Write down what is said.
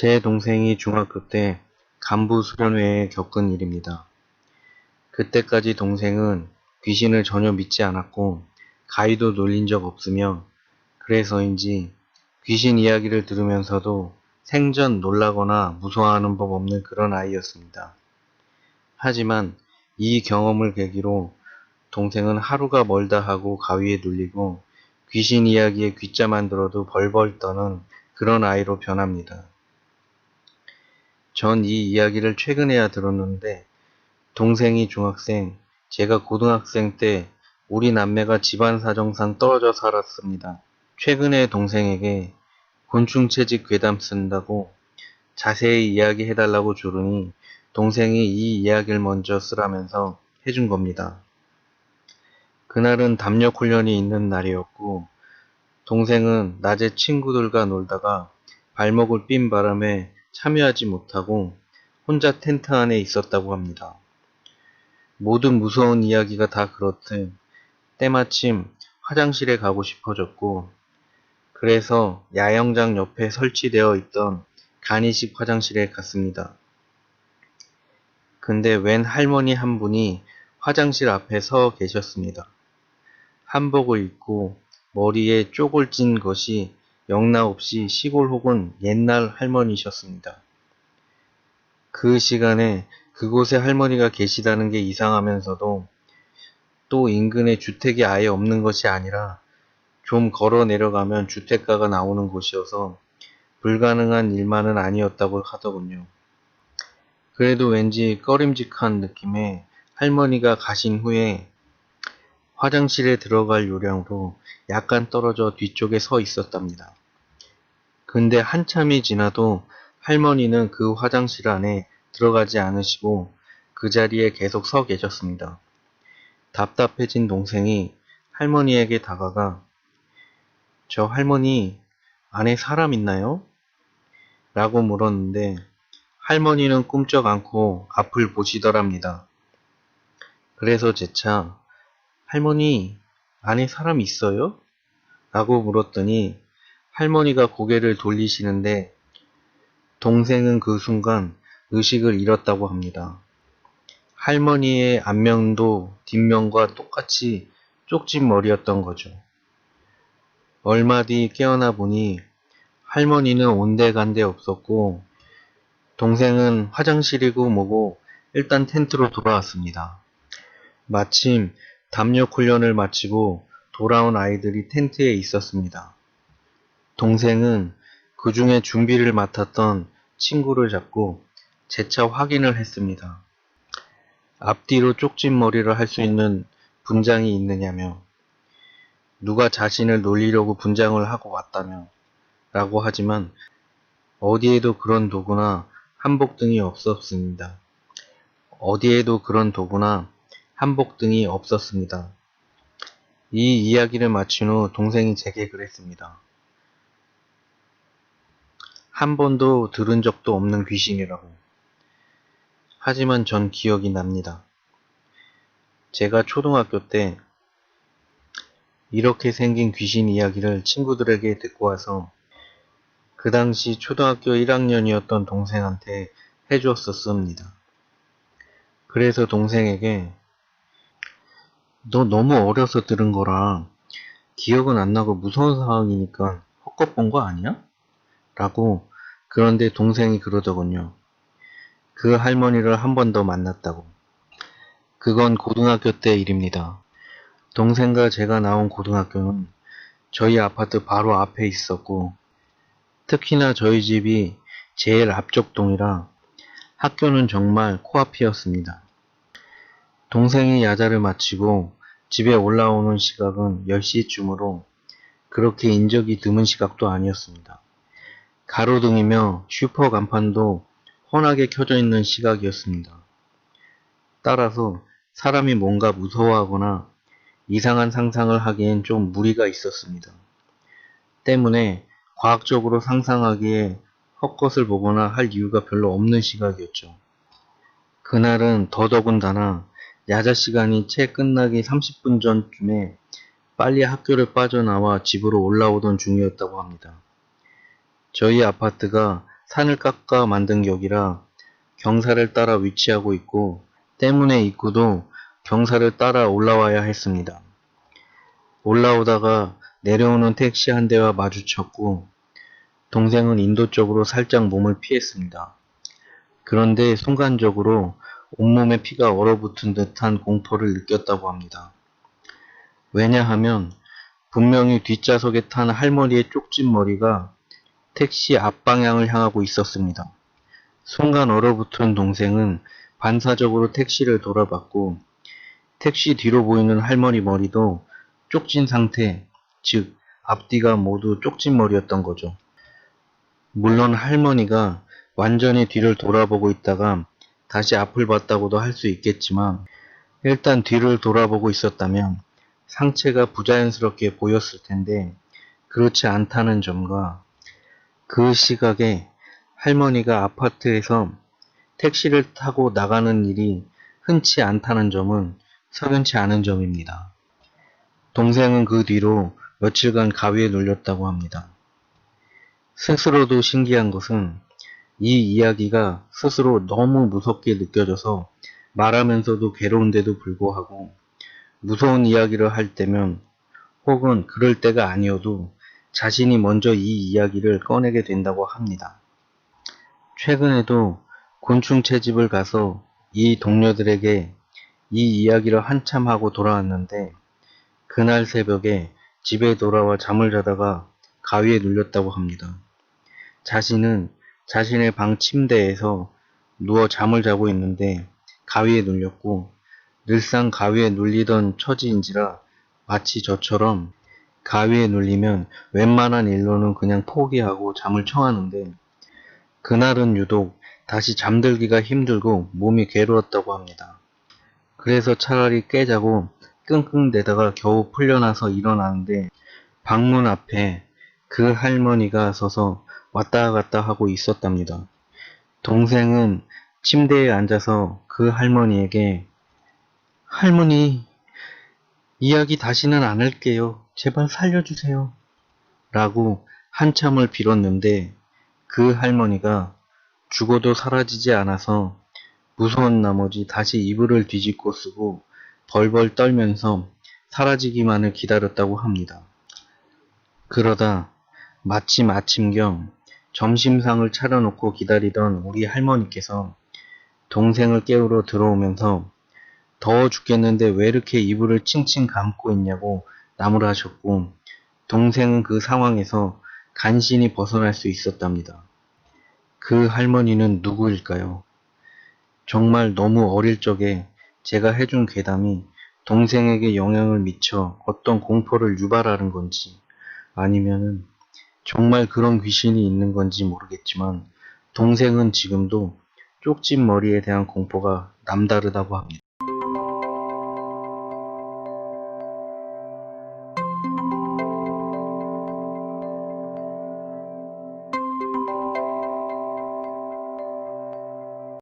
제 동생이 중학교 때 간부 수련회에 겪은 일입니다. 그때까지 동생은 귀신을 전혀 믿지 않았고 가위도 눌린 적 없으며 그래서인지 귀신 이야기를 들으면서도 생전 놀라거나 무서워하는 법 없는 그런 아이였습니다. 하지만 이 경험을 계기로 동생은 하루가 멀다 하고 가위에 눌리고 귀신 이야기에 귀자만 들어도 벌벌 떠는 그런 아이로 변합니다. 전 이 이야기를 최근에야 들었는데 동생이 중학생, 제가 고등학생 때 우리 남매가 집안 사정상 떨어져 살았습니다. 최근에 동생에게 곤충 채집 괴담 쓴다고 자세히 이야기해달라고 조르니 동생이 이 이야기를 먼저 쓰라면서 해준 겁니다. 그날은 담력 훈련이 있는 날이었고 동생은 낮에 친구들과 놀다가 발목을 삔 바람에 참여하지 못하고 혼자 텐트 안에 있었다고 합니다. 모든 무서운 이야기가 다 그렇듯 때마침 화장실에 가고 싶어졌고 그래서 야영장 옆에 설치되어 있던 간이식 화장실에 갔습니다. 근데 웬 할머니 한 분이 화장실 앞에 서 계셨습니다. 한복을 입고 머리에 쪽을 찐 것이 영락없이 시골 혹은 옛날 할머니셨습니다. 그 시간에 그곳에 할머니가 계시다는 게 이상하면서도 또 인근에 주택이 아예 없는 것이 아니라 좀 걸어 내려가면 주택가가 나오는 곳이어서 불가능한 일만은 아니었다고 하더군요. 그래도 왠지 꺼림직한 느낌에 할머니가 가신 후에 화장실에 들어갈 요량으로 약간 떨어져 뒤쪽에 서 있었답니다. 근데 한참이 지나도 할머니는 그 화장실 안에 들어가지 않으시고 그 자리에 계속 서 계셨습니다. 답답해진 동생이 할머니에게 다가가 저 할머니 안에 사람 있나요? 라고 물었는데 할머니는 꿈쩍 않고 앞을 보시더랍니다. 그래서 재차 할머니 안에 사람 있어요? 라고 물었더니 할머니가 고개를 돌리시는데 동생은 그 순간 의식을 잃었다고 합니다. 할머니의 안면도 뒷면과 똑같이 쪽진 머리였던 거죠. 얼마 뒤 깨어나 보니 할머니는 온데간데 없었고 동생은 화장실이고 뭐고 일단 텐트로 돌아왔습니다. 마침 담력 훈련을 마치고 돌아온 아이들이 텐트에 있었습니다. 동생은 그 중에 준비를 맡았던 친구를 잡고 재차 확인을 했습니다. 앞뒤로 쪽진 머리를 할 수 있는 분장이 있느냐며 누가 자신을 놀리려고 분장을 하고 왔다며 라고 하지만 어디에도 그런 도구나 한복 등이 없었습니다. 어디에도 그런 도구나 한복 등이 없었습니다. 이 이야기를 마친 후 동생이 제게 그랬습니다. 한 번도 들은 적도 없는 귀신이라고. 하지만 전 기억이 납니다. 제가 초등학교 때 이렇게 생긴 귀신 이야기를 친구들에게 듣고 와서 그 당시 초등학교 1학년이었던 동생한테 해주었었습니다. 그래서 동생에게 너 너무 어려서 들은 거라 기억은 안 나고 무서운 상황이니까 헛것 본 거 아니야? 라고 그런데 동생이 그러더군요. 그 할머니를 한 번 더 만났다고. 그건 고등학교 때 일입니다. 동생과 제가 나온 고등학교는 저희 아파트 바로 앞에 있었고 특히나 저희 집이 제일 앞쪽 동이라 학교는 정말 코앞이었습니다. 동생이 야자를 마치고 집에 올라오는 시각은 10시쯤으로 그렇게 인적이 드문 시각도 아니었습니다. 가로등이며 슈퍼 간판도 훤하게 켜져 있는 시각이었습니다. 따라서 사람이 뭔가 무서워하거나 이상한 상상을 하기엔 좀 무리가 있었습니다. 때문에 과학적으로 상상하기에 헛것을 보거나 할 이유가 별로 없는 시각이었죠. 그날은 더더군다나 야자 시간이 채 끝나기 30분 전쯤에 빨리 학교를 빠져나와 집으로 올라오던 중이었다고 합니다. 저희 아파트가 산을 깎아 만든 격이라 경사를 따라 위치하고 있고 때문에 입구도 경사를 따라 올라와야 했습니다. 올라오다가 내려오는 택시 한 대와 마주쳤고 동생은 인도 쪽으로 살짝 몸을 피했습니다. 그런데 순간적으로 온몸에 피가 얼어붙은 듯한 공포를 느꼈다고 합니다. 왜냐하면 분명히 뒷좌석에 탄 할머니의 쪽진 머리가 택시 앞방향을 향하고 있었습니다. 순간 얼어붙은 동생은 반사적으로 택시를 돌아봤고 택시 뒤로 보이는 할머니 머리도 쪽진 상태, 즉 앞뒤가 모두 쪽진 머리였던 거죠. 물론 할머니가 완전히 뒤를 돌아보고 있다가 다시 앞을 봤다고도 할 수 있겠지만 일단 뒤를 돌아보고 있었다면 상체가 부자연스럽게 보였을 텐데 그렇지 않다는 점과 그 시각에 할머니가 아파트에서 택시를 타고 나가는 일이 흔치 않다는 점은 석연치 않은 점입니다. 동생은 그 뒤로 며칠간 가위에 눌렸다고 합니다. 스스로도 신기한 것은 이 이야기가 스스로 너무 무섭게 느껴져서 말하면서도 괴로운데도 불구하고 무서운 이야기를 할 때면 혹은 그럴 때가 아니어도 자신이 먼저 이 이야기를 꺼내게 된다고 합니다. 최근에도 곤충 채집을 가서 이 동료들에게 이 이야기를 한참 하고 돌아왔는데 그날 새벽에 집에 돌아와 잠을 자다가 가위에 눌렸다고 합니다. 자신은 자신의 방 침대에서 누워 잠을 자고 있는데 가위에 눌렸고 늘상 가위에 눌리던 처지인지라 마치 저처럼 가위에 눌리면 웬만한 일로는 그냥 포기하고 잠을 청하는데 그날은 유독 다시 잠들기가 힘들고 몸이 괴로웠다고 합니다. 그래서 차라리 깨자고 끙끙대다가 겨우 풀려나서 일어나는데 방문 앞에 그 할머니가 서서 왔다 갔다 하고 있었답니다. 동생은 침대에 앉아서 그 할머니에게 할머니, 이야기 다시는 안 할게요. 제발 살려주세요. 라고 한참을 빌었는데 그 할머니가 죽어도 사라지지 않아서 무서운 나머지 다시 이불을 뒤집고 쓰고 벌벌 떨면서 사라지기만을 기다렸다고 합니다. 그러다 마침 아침경 점심상을 차려놓고 기다리던 우리 할머니께서 동생을 깨우러 들어오면서 더워 죽겠는데 왜 이렇게 이불을 칭칭 감고 있냐고 나무라셨고 동생은 그 상황에서 간신히 벗어날 수 있었답니다. 그 할머니는 누구일까요? 정말 너무 어릴 적에 제가 해준 괴담이 동생에게 영향을 미쳐 어떤 공포를 유발하는 건지 아니면은 정말 그런 귀신이 있는 건지 모르겠지만 동생은 지금도 쪽진 머리에 대한 공포가 남다르다고 합니다.